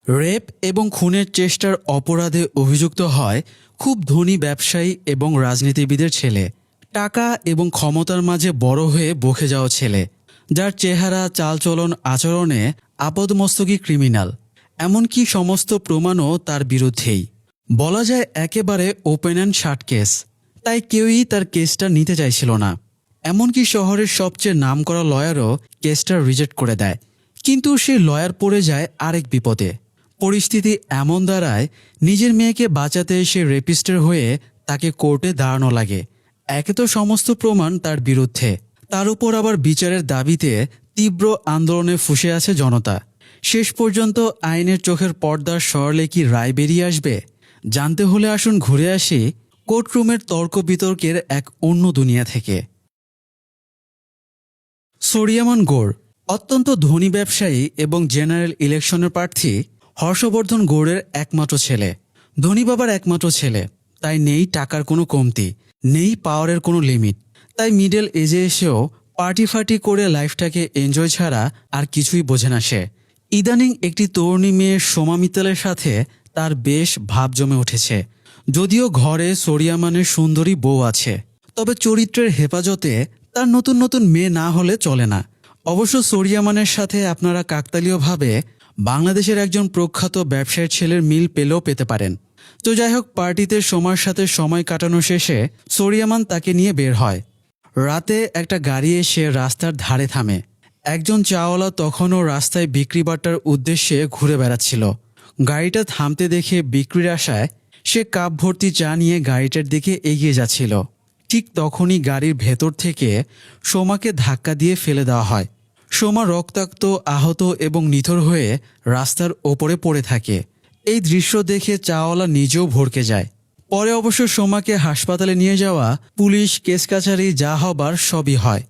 Rape এবং খুনের চেষ্টার অপরাধে অভিযুক্ত হয় খুব ধনী ব্যবসায়ী এবং রাজনীতিবিদের ছেলে। টাকা এবং ক্ষমতার মাঝে বড় হয়ে বকে যাওয়া ছেলে, যার চেহারা, চালচলন, আচরণে আপাদমস্তকই ক্রিমিনাল। এমনকি সমস্ত প্রমাণও তার বিরুদ্ধেই। বলা যায় একেবারে ওপেন অ্যান্ড শাট কেস। তাই কেউই তার কেসটা নিতে চাইছিল না। এমনকি শহরের সবচেয়ে নামকরা লয়ারও কেসটা রিজেক্ট করে দেয়। কিন্তু সেই লয়ার পড়ে যায় আরেক বিপদে। পরিস্থিতি এমন দাঁড়ায়, নিজের মেয়েকে বাঁচাতে সে রেপিস্টের হয়ে তাকে কোর্টে দাঁড়ানো লাগে। একে তো সমস্ত প্রমাণ তার বিরুদ্ধে, তার উপর আবার বিচারের দাবিতে তীব্র আন্দোলনে ফুঁসে আছে জনতা। শেষ পর্যন্ত আইনের চোখের পর্দার সরলে কি রায় বেরিয়ে আসবে? জানতে হলে আসুন ঘুরে আসি কোর্টরুমের তর্ক বিতর্কের এক অন্য দুনিয়া থেকে। সোরিয়ামান গৌড় অত্যন্ত ধনী ব্যবসায়ী এবং জেনারেল ইলেকশনের প্রার্থী হর্ষবর্ধন গৌড়ের একমাত্র ছেলে। ধনী বাবার একমাত্র ছেলে, তাই নেই টাকার কোনো কমতি, নেই পাওয়ারের কোনো লিমিট। তাই মিডল এজে এসেও পার্টি ফার্টি করে লাইফটাকে এনজয় ছাড়া আর কিছুই বোঝে না সে। ইদানিং একটি তরুণী মেয়ে সোমা মিত্তলের সাথে তার বেশ ভাব জমে উঠেছে। যদিও ঘরে সোরিয়ামানের সুন্দরী বউ আছে, তবে চরিত্রের হেফাজতে তার নতুন নতুন মেয়ে না হলে চলে না। অবশ্য সোরিয়ামানের সাথে আপনারা কাকতালীয়ভাবে বাংলাদেশের একজন প্রখ্যাত ব্যবসায়ীর ছেলের মিল পেলেও পেতে পারেন। তো যাই হোক, পার্টিতে সোমার সাথে সময় কাটানো শেষে সোরিয়ামান তাকে নিয়ে বের হয়। রাতে একটা গাড়ি এসে রাস্তার ধারে থামে। একজন চাওয়ালা তখনও রাস্তায় বিক্রি বাট্টার উদ্দেশ্যে ঘুরে বেড়াচ্ছিল। গাড়িটা থামতে দেখে বিক্রির আশায় সে কাপ ভর্তি চা নিয়ে গাড়িটার দিকে এগিয়ে যাচ্ছিল। ঠিক তখনই গাড়ির ভেতর থেকে সোমাকে ধাক্কা দিয়ে ফেলে দেওয়া হয়। সোমা রক্তাক্ত, আহত এবং নিথর হয়ে রাস্তার ওপরে পড়ে থাকে। এই দৃশ্য দেখে চাওয়ালা নিজেও ভড়কে যায়। পরে অবশ্য সোমাকে হাসপাতালে নিয়ে যাওয়া, পুলিশ, কেস কাছারি যা হবার সবই হয়।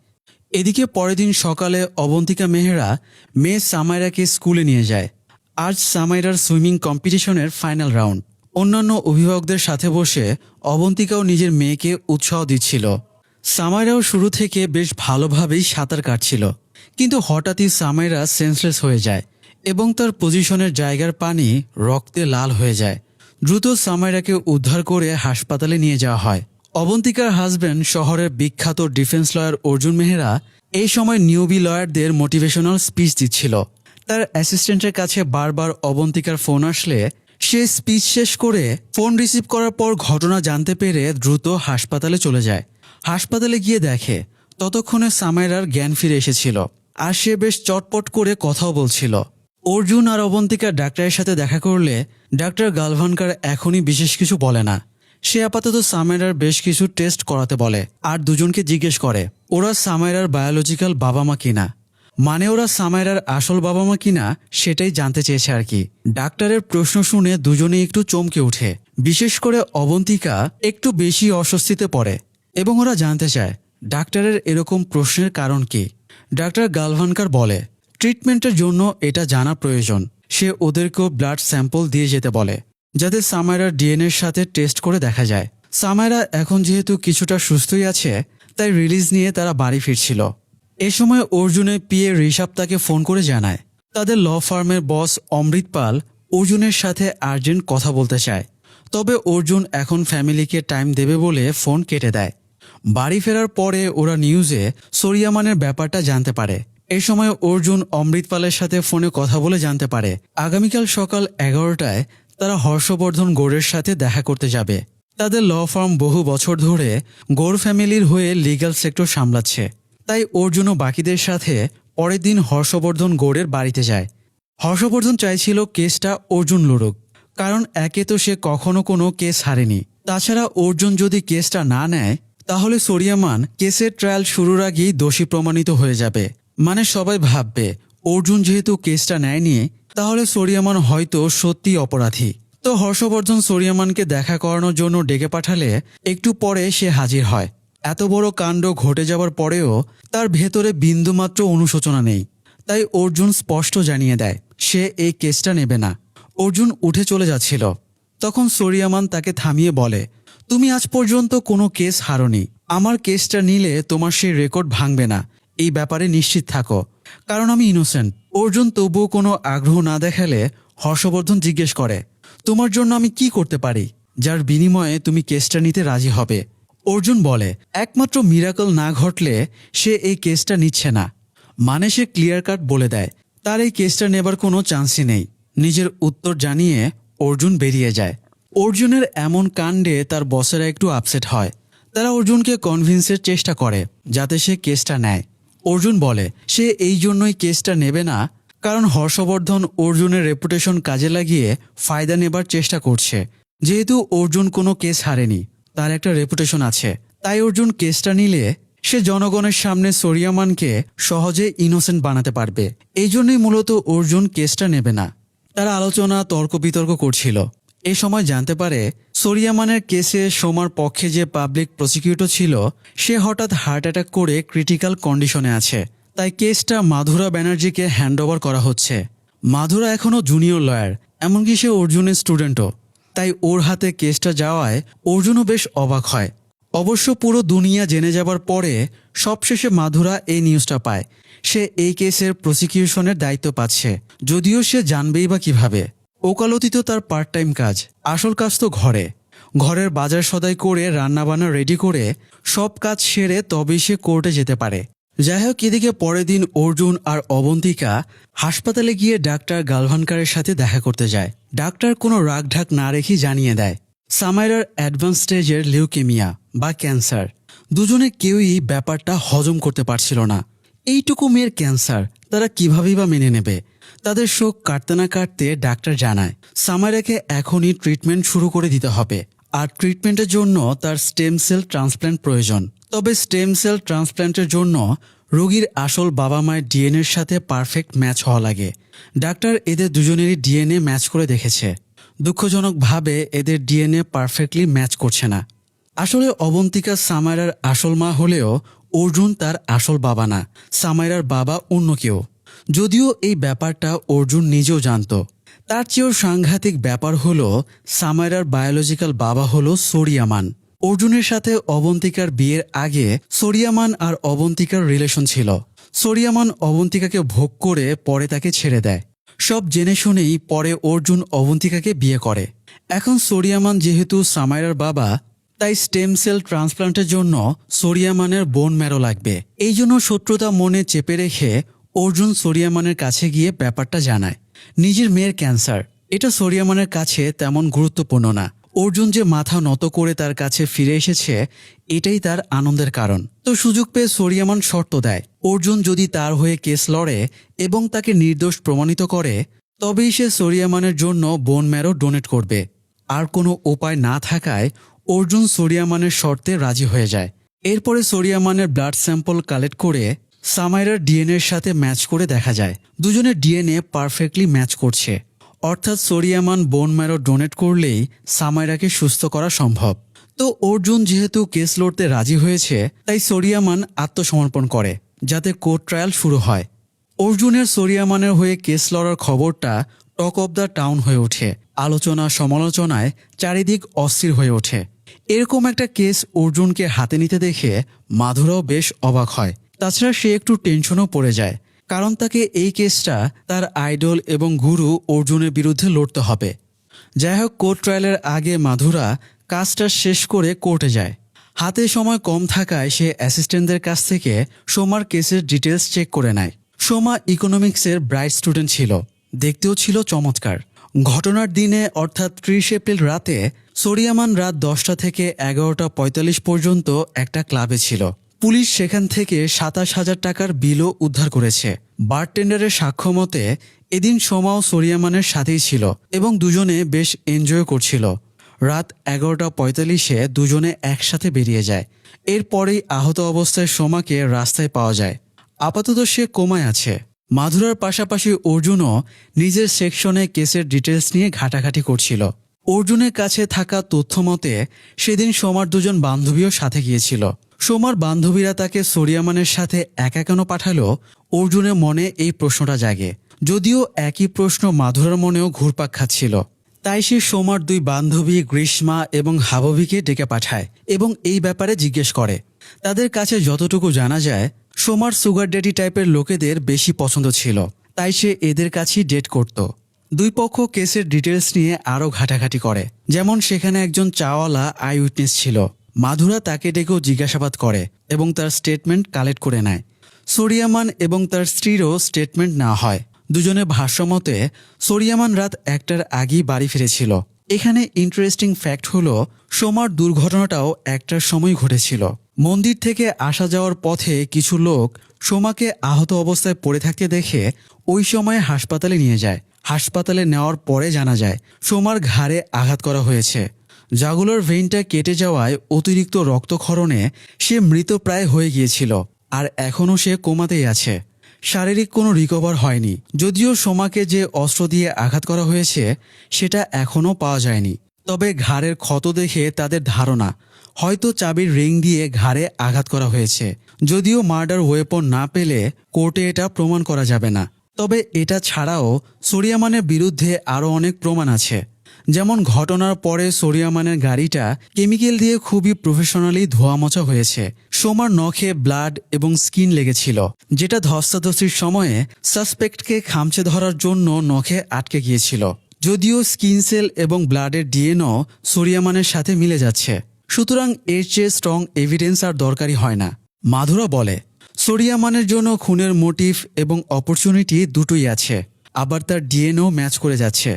এদিকে পরের দিন সকালে অবন্তিকা মেহরা মেয়ে সামাইরাকে স্কুলে নিয়ে যায়। আজ সামাইরার সুইমিং কম্পিটিশনের ফাইনাল রাউন্ড। অন্যান্য অভিভাবকদের সাথে বসে অবন্তিকাও নিজের মেয়েকে উৎসাহ দিচ্ছিল। সামাইরাও শুরু থেকে বেশ ভালোভাবেই সাঁতার কাটছিল, কিন্তু হঠাৎই সামাইরা সেন্সলেস হয়ে যায় এবং তার পজিশনের জায়গার পানি রক্তে লাল হয়ে যায়। দ্রুত সামাইরাকে উদ্ধার করে হাসপাতালে নিয়ে যাওয়া হয়। অবন্তিকার হাজব্যান্ড, শহরের বিখ্যাত ডিফেন্স লয়ার অর্জুন মেহরা এই সময় নিউবি লয়ারদের মোটিভেশনাল স্পিচ দিচ্ছিল। তার অ্যাসিস্ট্যান্টের কাছে বারবার অবন্তিকার ফোন আসলে সে স্পিচ শেষ করে ফোন রিসিভ করার পর ঘটনা জানতে পেরে দ্রুত হাসপাতালে চলে যায়। হাসপাতালে গিয়ে দেখে ততক্ষণে সামাইরার জ্ঞান ফিরে এসেছিল, আর সে বেশ চটপট করে কথাও বলছিল। অর্জুন আর অবন্তিকা ডাক্তারের সাথে দেখা করলে ডাক্তার গালভানকার এখনই বিশেষ কিছু বলে না। সে আপাতত সামাইরার বেশ কিছু টেস্ট করাতে বলে, আর দুজনকে জিজ্ঞেস করে ওরা সামাইরার বায়োলজিক্যাল বাবা মা কিনা। মানে ওরা সামাইরার আসল বাবা মা কিনা সেটাই জানতে চেয়েছে আর কি। ডাক্তারের প্রশ্ন শুনে দুজনেই একটু চমকে ওঠে। বিশেষ করে অবন্তিকা একটু বেশি অস্বস্তিতে পড়ে এবং ওরা জানতে চায় ডাক্তারের এরকম প্রশ্নের কারণ কি। ডাক্তার গালভানকার বলে ট্রিটমেন্টের জন্য এটা জানা প্রয়োজন। সে ওদেরকেও ব্লাড স্যাম্পল দিয়ে যেতে বলে, যাতে সামাইরার ডিএনএর সাথে টেস্ট করে দেখা যায়। সামাইরা এখন যেহেতু কিছুটা সুস্থই আছে, তাই রিলিজ নিয়ে তারা বাড়ি ফিরছিল। এ সময় অর্জুনের পিএ ঋষভ তাকে ফোন করে জানায় তাদের ল ফার্মের বস অমৃত পাল অর্জুনের সাথে আর্জেন্ট কথা বলতে চায়। তবে অর্জুন এখন ফ্যামিলিকে টাইম দেবে বলে ফোন কেটে দেয়। বাড়ি ফেরার পরে ওরা নিউজে সোরিয়ামানের ব্যাপারটা জানতে পারে। এ সময় অর্জুন অমৃত পালের সাথে ফোনে কথা বলে জানতে পারে আগামীকাল সকাল 11টায় তারা হর্ষবর্ধন গৌড়ের সাথে দেখা করতে যাবে। তাদের ল ফার্ম বহু বছর ধরে গৌড় ফ্যামিলির হয়ে লিগ্যাল সেক্টর সামলাচ্ছে, তাই অর্জুনও বাকিদের সাথে পরের দিন হর্ষবর্ধন গৌড়ের বাড়িতে যায়। হর্ষবর্ধন চাইছিল কেসটা অর্জুন লড়ুক, কারণ একে তো সে কখনো কোনো কেস হারেনি। তাছাড়া অর্জুন যদি কেসটা না নেয় তাহলে সোরিয়ামান কেসের ট্রায়াল শুরুর আগেই দোষী প্রমাণিত হয়ে যাবে। মানে সবাই ভাববে অর্জুন যেহেতু কেসটা নেয়নি, তাহলে সোরিয়ামান হয়তো সত্যি অপরাধী। তো হর্ষবর্ধন সোরিয়ামানকে দেখা করানোর জন্য ডেকে পাঠালে একটু পরে সে হাজির হয়। এত বড় কাণ্ড ঘটে যাওয়ার পরেও তার ভেতরে বিন্দুমাত্র অনুশোচনা নেই। তাই অর্জুন স্পষ্ট জানিয়ে দেয় সে এই কেসটা নেবে না। অর্জুন উঠে চলে যাচ্ছিল, তখন সোরিয়ামান তাকে থামিয়ে বলে তুমি আজ পর্যন্ত কোনো কেস হারোনি। আমার কেসটা নিলে তোমার সেই রেকর্ড ভাঙবে না, এই ব্যাপারে নিশ্চিত থাকো, কারণ আমি ইনোসেন্ট। অর্জুন তবুও কোনো আগ্রহ না দেখালে হর্ষবর্ধন জিজ্ঞেস করে, তোমার জন্য আমি কি করতে পারি যার বিনিময়ে তুমি কেসটা নিতে রাজি হবে? অর্জুন বলে, একমাত্র মিরাকল না ঘটলে সে এই কেসটা নিচ্ছে না। মানে সে ক্লিয়ার কাট বলে দেয় তার এই কেসটা নেবার কোনো চান্সই নেই। নিজের উত্তর জানিয়ে অর্জুন বেরিয়ে যায়। অর্জুনের এমন কাণ্ডে তার বসেরা একটু আপসেট হয়। তারা অর্জুনকে কনভিন্সের চেষ্টা করে যাতে সে কেসটা নেয়। অর্জুন বলে সে এই জন্যই কেসটা নেবে না, কারণ হর্ষবর্ধন অর্জুনের রেপুটেশন কাজে লাগিয়ে ফায়দা নেবার চেষ্টা করছে। যেহেতু অর্জুন কোনো কেস হারেনি, তার একটা রেপুটেশন আছে, তাই অর্জুন কেসটা নিলে সে জনগণের সামনে সোরিয়ামানকে সহজে ইনোসেন্ট বানাতে পারবে। এই জন্যই মূলত অর্জুন কেসটা নেবে না। তারা আলোচনা তর্ক বিতর্ক করছিল। এই সময় জানতে পারে সোরিয়ামানের কেসে সোমার পক্ষে যে পাবলিক প্রসিকিউটর ছিল সে হঠাৎ হার্ট অ্যাটাক করে ক্রিটিক্যাল কন্ডিশনে আছে। তাই কেসটা মাধুরা ব্যানার্জিকে হ্যান্ডওভার করা হচ্ছে। মাধুরা এখনও জুনিয়র লয়ার, এমনকি সে অর্জুনের স্টুডেন্টও। তাই ওর হাতে কেসটা যাওয়ায় অর্জুনও বেশ অবাক হয়। অবশ্য পুরো দুনিয়া জেনে যাবার পরে সবশেষে মাধুরা এই নিউজটা পায় সে এই কেসের প্রসিকিউশনের দায়িত্ব পাচ্ছে। যদিও সে জানবেই বা কিভাবে? ওকালতি তো তার পার্ট টাইম কাজ, আসল কাজ তো ঘরের বাজার সদাই করে রান্নাবান্না রেডি করে সব কাজ সেরে তবেই সে কোর্টে যেতে পারে। যাই হোক, এদিকে পরের দিন অর্জুন আর অবন্তিকা হাসপাতালে গিয়ে ডাক্তার গালভানকারের সাথে দেখা করতে যায়। ডাক্তার কোনো রাগঢাক না রেখেই জানিয়ে দেয় সামাইরার অ্যাডভান্স স্টেজের লিউকেমিয়া বা ক্যান্সার। দুজনে কেউই ব্যাপারটা হজম করতে পারছিল না। এইটুকু মেয়ের ক্যান্সার, তারা কিভাবেই বা মেনে নেবে? তাদের শোক কাটতে না কাটতে ডাক্তার জানায় সামাইরাকে এখনই ট্রিটমেন্ট শুরু করে দিতে হবে, আর ট্রিটমেন্টের জন্য তার স্টেম সেল ট্রান্সপ্ল্যান্ট প্রয়োজন। তবে স্টেম সেল ট্রান্সপ্ল্যান্টের জন্য রোগীর আসল বাবা মায়ের ডিএনএর সাথে পারফেক্ট ম্যাচ হওয়া লাগে। ডাক্তার এদের দুজনেরই ডিএনএ ম্যাচ করে দেখেছে। দুঃখজনকভাবে এদের ডিএনএ পারফেক্টলি ম্যাচ করছে না। আসলে অবন্তিকা সামাইরার আসল মা হলেও অর্জুন তার আসল বাবা না, সামাইরার বাবা অন্য কেউ। যদিও এই ব্যাপারটা অর্জুন নিজেও জানত। তার চেয়েও সাংঘাতিক ব্যাপার হলো সামাইরার বায়োলজিক্যাল বাবা হলো সোরিয়ামান। অর্জুনের সাথে অবন্তিকার বিয়ের আগে সোরিয়ামান আর অবন্তিকার রিলেশন ছিল। সোরিয়ামান অবন্তিকাকে ভোগ করে পরে তাকে ছেড়ে দেয়। সব জেনে শুনেই পরে অর্জুন অবন্তিকাকে বিয়ে করে। এখন সোরিয়ামান যেহেতু সামাইরার বাবা, তাই স্টেম সেল ট্রান্সপ্লান্টের জন্য সোরিয়ামানের বোন ম্যারো লাগবে। এই জন্য শত্রুতা মনে চেপে রেখে অর্জুন সোরিয়ামানের কাছে গিয়ে ব্যাপারটা জানায়। নিজের মেয়ের ক্যান্সার, এটা সোরিয়ামানের কাছে তেমন গুরুত্বপূর্ণ না। অর্জুন যে মাথা নত করে তার কাছে ফিরে এসেছে, এটাই তার আনন্দের কারণ। তো সুযোগ পেয়ে সোরিয়ামান শর্ত দেয় অর্জুন যদি তার হয়ে কেস লড়ে এবং তাকে নির্দোষ প্রমাণিত করে, তবেই সে সোরিয়ামানের জন্য বোন ম্যারো ডোনেট করবে। আর কোনো উপায় না থাকায় অর্জুন সোরিয়ামানের শর্তে রাজি হয়ে যায়। এরপরে সোরিয়ামানের ব্লাড স্যাম্পল কালেক্ট করে সামাইরার ডিএনএর সাথে ম্যাচ করে দেখা যায় দুজনের ডিএনএ পারফেক্টলি ম্যাচ করছে। অর্থাৎ সোরিয়ামান বোন ম্যারো ডোনেট করলেই সামাইরাকে সুস্থ করা সম্ভব। তো অর্জুন যেহেতু কেস লড়তে রাজি হয়েছে, তাই সোরিয়ামান আত্মসমর্পণ করে যাতে কোর্ট ট্রায়াল শুরু হয়। অর্জুনের সোরিয়ামানের হয়ে কেস লড়ার খবরটা টক অব দ্য টাউন হয়ে ওঠে। আলোচনা সমালোচনায় চারিদিক অস্থির হয়ে ওঠে। এরকম একটা কেস অর্জুনকে হাতে নিতে দেখে মাধুরাও বেশ অবাক হয়। তাছাড়া সে একটু টেনশনও পড়ে যায়, কারণ তাকে এই কেসটা তার আইডল এবং গুরু অর্জুনের বিরুদ্ধে লড়তে হবে। যাই হোক, কোর্ট ট্রায়ালের আগে মাধুরা কাজটা শেষ করে কোর্টে যায়। হাতে সময় কম থাকায় সে অ্যাসিস্ট্যান্টদের কাছ থেকে সোমার কেসের ডিটেলস চেক করে নেয়। সোমা ইকোনমিক্সের ব্রাইট স্টুডেন্ট ছিল, দেখতেও ছিল চমৎকার। ঘটনার দিনে অর্থাৎ 30 এপ্রিল রাতে সোরিয়ামান রাত 10টা থেকে 11:45 পর্যন্ত একটা ক্লাবে ছিল। পুলিশ সেখান থেকে 27,000 টাকার বিলও উদ্ধার করেছে। বারটেন্ডারের সাক্ষ্য মতে এদিন সোমাও সোরিয়ামানের সাথেই ছিল এবং দুজনে বেশ এনজয় করছিল। রাত 11:45-এ দুজনে একসাথে বেরিয়ে যায়। এরপরেই আহত অবস্থায় সোমাকে রাস্তায় পাওয়া যায়। আপাতত সে কোমায় আছে। মাধুরার পাশাপাশি অর্জুনও নিজের সেকশনে কেসের ডিটেলস নিয়ে ঘাটাঘাটি করছিল। অর্জুনের কাছে থাকা তথ্য মতে সেদিন সোমার দুজন বান্ধবীও সাথে গিয়েছিল। সোমার বান্ধবীরা তাকে সোরিয়ামানের সাথে একা কেন পাঠালো, অর্জুনের মনে এই প্রশ্নটা জাগে। যদিও একই প্রশ্ন মাধুরার মনেও ঘুরপাক খাচ্ছিল। তাই সে সোমার দুই বান্ধবী গ্রীষ্মা এবং হাববিকে ডেকে পাঠায় এবং এই ব্যাপারে জিজ্ঞেস করে। তাদের কাছে যতটুকু জানা যায়, সোমার সুগার ড্যাডি টাইপের লোকেদের বেশি পছন্দ ছিল, তাই সে এদের কাছেই ডেট করত। দুই পক্ষ কেসের ডিটেলস নিয়ে আরও ঘাটাঘাটি করে, যেমন সেখানে একজন চাওয়ালা আই উইটনেস ছিল। মাধুরা তাকে ডেকেও জিজ্ঞাসাবাদ করে এবং তার স্টেটমেন্ট কালেক্ট করে নেয়। সোরিয়ামান এবং তার স্ত্রীরও স্টেটমেন্ট নেওয়া হয়। দুজনে ভাষ্যমতে সোরিয়ামান রাত 1টার আগেই বাড়ি ফিরেছিল। এখানে ইন্টারেস্টিং ফ্যাক্ট হলো সোমার দুর্ঘটনাটাও 1টার সময় ঘটেছিল। মন্দির থেকে আসা যাওয়ার পথে কিছু লোক সোমাকে আহত অবস্থায় পড়ে থাকতে দেখে ওই সময় হাসপাতালে নিয়ে যায়। হাসপাতালে নেওয়ার পরে জানা যায় সোমার ঘাড়ে আঘাত করা হয়েছে। জাগুলার ভেইনটা কেটে যাওয়ায় অতিরিক্ত রক্তক্ষরণে সে মৃতপ্রায় হয়ে গিয়েছিল, আর এখনও সে কোমাতেই আছে। শারীরিক কোনো রিকভার হয়নি। যদিও সোমাকে যে অস্ত্র দিয়ে আঘাত করা হয়েছে সেটা এখনও পাওয়া যায়নি। তবে ঘাড়ের ক্ষত দেখে তাদের ধারণা হয়তো চাবির রিং দিয়ে ঘাড়ে আঘাত করা হয়েছে। যদিও মার্ডার ওয়েপন না পেলে কোর্টে এটা প্রমাণ করা যাবে না। তবে এটা ছাড়াও সোরিয়ামানের বিরুদ্ধে আরও অনেক প্রমাণ আছে। যেমন ঘটনার পরে সোরিয়ামানের গাড়িটা কেমিক্যাল দিয়ে খুবই প্রফেশনালি ধোয়া মোছা হয়েছে। সোমার নখে ব্লাড এবং স্কিন লেগেছিল, যেটা ধস্তাধস্তির সময়ে সাসপেক্টকে খামচে ধরার জন্য নখে আটকে গিয়েছিল। যদিও স্কিন সেল এবং ব্লাডের ডিএনও সোরিয়ামানের সাথে মিলে যাচ্ছে, সুতরাং এর চেয়ে স্ট্রং এভিডেন্স আর দরকারি হয় না। মাধুরা বলে সোরিয়ামানের জন্য খুনের মোটিভ এবং অপরচুনিটি দুটোই আছে, আবার তার ডিএনও ম্যাচ করে যাচ্ছে।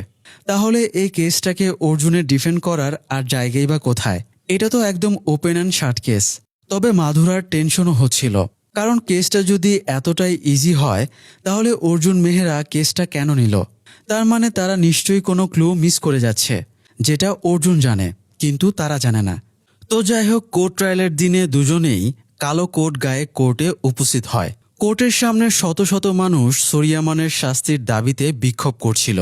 তাহলে এই কেসটাকে অর্জুনের ডিফেন্ড করার আর জায়গাই বা কোথায়? এটা তো একদম ওপেন অ্যান্ড শার্ট কেস। তবে মাধুরার টেনশনও হচ্ছিল, কারণ কেসটা যদি এতটাই ইজি হয় তাহলে অর্জুন মেহরা কেসটা কেন নিল? তার মানে তারা নিশ্চয়ই কোনো ক্লু মিস করে যাচ্ছে, যেটা অর্জুন জানে কিন্তু তারা জানে না। তো যাই হোক, কোর্ট ট্রায়ালের দিনে দুজনেই কালো কোট গায়ে কোর্টে উপস্থিত হয়। কোর্টের সামনে শত শত মানুষ সোরিয়ামানের শাস্তির দাবিতে বিক্ষোভ করছিল।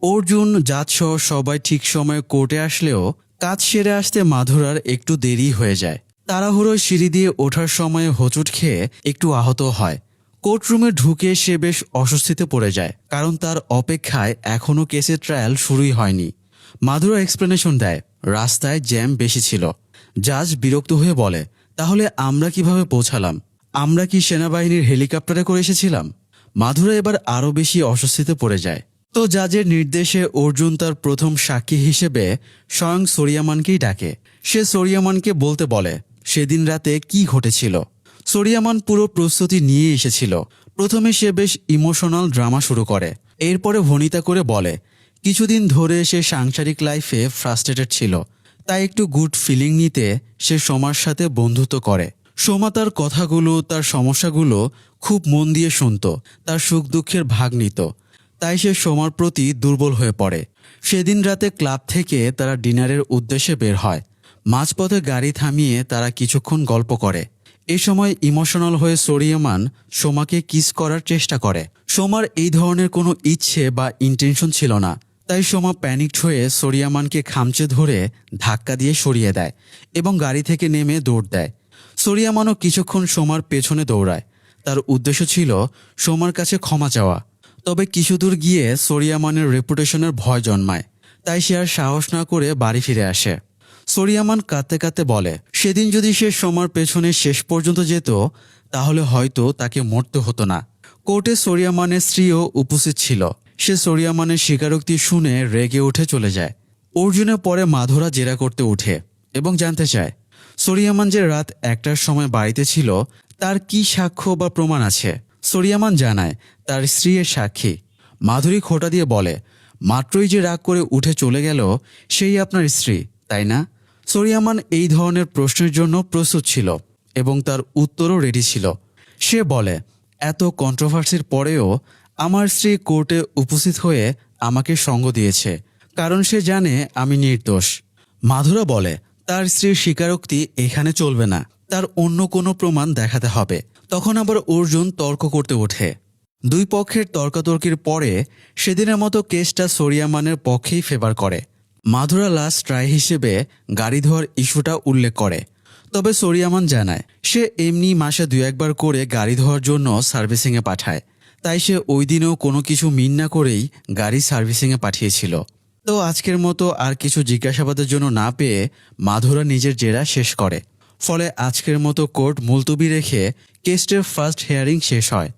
অর্জুন, জাজসহ সবাই ঠিক সময়ে কোর্টে আসলেও কাজ সেরে আসতে মাধুরার একটু দেরি হয়ে যায়। তাড়াহুড়োয় সিঁড়ি দিয়ে ওঠার সময় হোঁচট খেয়ে একটু আহত হয়। কোর্টরুমে ঢুকে সে বেশ অস্বস্তিতে পড়ে যায়, কারণ তার অপেক্ষায় এখনও কেসের ট্রায়াল শুরুই হয়নি। মাধুরা এক্সপ্লেনেশন দেয় রাস্তায় জ্যাম বেশি ছিল। জাজ বিরক্ত হয়ে বলে, তাহলে আমরা কিভাবে পৌঁছালাম? আমরা কি সেনাবাহিনীর হেলিকপ্টারে করে এসেছিলাম? মাধুরা এবার আরও বেশি অস্বস্তিতে পড়ে যায়। তো জাজের নির্দেশে অর্জুন তার প্রথম সাক্ষী হিসেবে স্বয়ং সোরিয়ামানকেই ডাকে। সে সোরিয়ামানকে বলতে বলে সেদিন রাতে কি ঘটেছিল। সোরিয়ামান পুরো প্রস্তুতি নিয়ে এসেছিল। প্রথমে সে বেশ ইমোশনাল ড্রামা শুরু করে, এরপরে ভনিতা করে বলে কিছুদিন ধরে সে সাংসারিক লাইফে ফ্রাস্ট্রেটেড ছিল, তাই একটু গুড ফিলিং নিতে সে সোমার সাথে বন্ধুত্ব করে। সোমা তার কথাগুলো, তার সমস্যাগুলো খুব মন দিয়ে শুনত, তার সুখ দুঃখের ভাগ নিত। তাই সে সোমার প্রতি দুর্বল হয়ে পড়ে। সেদিন রাতে ক্লাব থেকে তারা ডিনারের উদ্দেশ্যে বের হয়। মাঝপথে গাড়ি থামিয়ে তারা কিছুক্ষণ গল্প করে। এ সময় ইমোশনাল হয়ে সোরিয়ামান সোমাকে কিস করার চেষ্টা করে। সোমার এই ধরনের কোনো ইচ্ছে বা ইন্টেনশন ছিল না, তাই সোমা প্যানিকড হয়ে সোরিয়ামানকে খামচে ধরে ধাক্কা দিয়ে সরিয়ে দেয় এবং গাড়ি থেকে নেমে দৌড় দেয়। সোরিয়ামানও কিছুক্ষণ সোমার পেছনে দৌড়ায়। তার উদ্দেশ্য ছিল সোমার কাছে ক্ষমা চাওয়া। তবে কিছুদূর গিয়ে সোরিয়ামানের রেপুটেশনের ভয় জন্মায়, তাই সে আর সাহস না করে বাড়ি ফিরে আসে। সোরিয়ামান কাঁদতে কাঁদতে বলে সেদিন যদি সে সোমার পেছনে শেষ পর্যন্ত যেত তাহলে হয়তো তাকে মরতে হতো না। কোর্টে সোরিয়ামানের স্ত্রীও উপস্থিত ছিল। সে সোরিয়ামানের স্বীকারোক্তি শুনে রেগে উঠে চলে যায়। অর্জুনের পরে মাধুরা জেরা করতে উঠে এবং জানতে চায় সোরিয়ামান যে রাত 1টার সময় বাড়িতে ছিল তার কি সাক্ষ্য বা প্রমাণ আছে। সোরিয়ামান জানায় তার স্ত্রী এর সাক্ষী। মাধুরী খোঁটা দিয়ে বলে মাত্রই যে রাগ করে উঠে চলে গেল সেই আপনার স্ত্রী, তাই না? সোরিয়ামান এই ধরনের প্রশ্নের জন্য প্রস্তুত ছিল এবং তার উত্তরও রেডি ছিল। সে বলে এত কন্ট্রোভার্সির পরেও আমার স্ত্রী কোর্টে উপস্থিত হয়ে আমাকে সঙ্গ দিয়েছে, কারণ সে জানে আমি নির্দোষ। মাধুরা বলে তার স্ত্রীর স্বীকারোক্তি এখানে চলবে না, তার অন্য কোনো প্রমাণ দেখাতে হবে। তখন আবার অর্জুন তর্ক করতে ওঠে। দুই পক্ষের তর্কাতর্কির পরে সেদিনের মতো কেসটা সোরিয়ামানের পক্ষেই ফেভার করে। মাধুরা লাস্ট ট্রাই হিসেবে গাড়ি ধোয়ার ইস্যুটা উল্লেখ করে। তবে সোরিয়ামান জানায় সে এমনি মাসে 2-1বার করে গাড়ি ধোয়ার জন্য সার্ভিসিংয়ে পাঠায়, তাই সে ওই দিনেও কোনো কিছু মিন না করেই গাড়ি সার্ভিসিংয়ে পাঠিয়েছিল। তো আজকের মতো আর কিছু জিজ্ঞাসাবাদের জন্য না পেয়ে মাধুরা নিজের জেরা শেষ করে। ফলে আজকের মতো কোর্ট মুলতবি রেখে কেসটির ফার্স্ট হিয়ারিং শেষ হয়।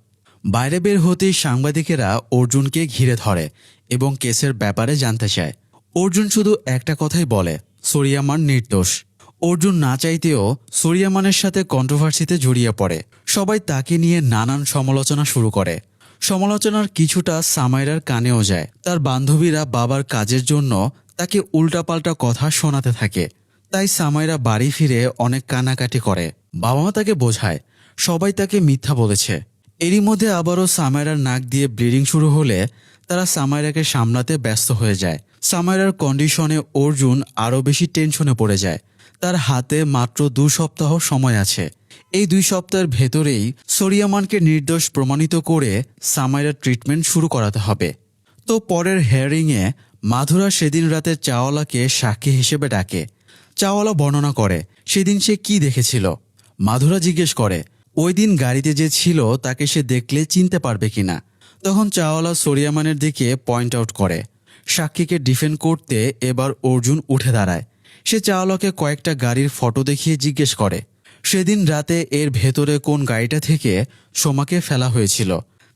বাইরে বের হতেই সাংবাদিকেরা অর্জুনকে ঘিরে ধরে এবং কেসের ব্যাপারে জানতে চায়। অর্জুন শুধু একটা কথাই বলে, সোরিয়ামান নির্দোষ। অর্জুন না চাইতেও সোরিয়ামানের সাথে কন্ট্রোভার্সিতে জড়িয়ে পড়ে। সবাই তাকে নিয়ে নানান সমালোচনা শুরু করে। সমালোচনার কিছুটা সামাইরার কানেও যায়। তার বান্ধবীরা বাবার কাজের জন্য তাকে উল্টাপাল্টা কথা শোনাতে থাকে। তাই সামাইরা বাড়ি ফিরে অনেক কান্নাকাটি করে। বাবা মা তাকে বোঝায় সবাই তাকে মিথ্যা বলেছে। এরই মধ্যে আবারও সামাইরার নাক দিয়ে ব্লিডিং শুরু হলে তারা সামাইরাকে সামলাতে ব্যস্ত হয়ে যায়। সামাইরার কন্ডিশনে অর্জুন আরও বেশি টেনশনে পড়ে যায়। তার হাতে মাত্র 2 সপ্তাহ সময় আছে। এই 2 সপ্তাহের ভেতরেই সোরিয়ামানকে নির্দোষ প্রমাণিত করে সামাইরার ট্রিটমেন্ট শুরু করাতে হবে। তো পরের হিয়ারিংয়ে মাধুরা সেদিন রাতে চাওয়ালাকে সাক্ষী হিসেবে ডাকে। চাওয়ালা বর্ণনা করে সেদিন সে কি দেখেছিল। মাধুরা জিজ্ঞেস করে ওই দিন গাড়িতে যে ছিল তাকে সে দেখলে চিনতে পারবে কিনা। তখন চাওয়ালা সোরিয়ামানের দিকে পয়েন্ট আউট করে। সাক্ষীকে ডিফেন্ড করতে এবার অর্জুন উঠে দাঁড়ায়। সে চাওয়ালাকে কয়েকটা গাড়ির ফটো দেখিয়ে জিজ্ঞেস করে সেদিন রাতে এর ভেতরে কোন গাড়িটা থেকে সোমাকে ফেলা হয়েছিল।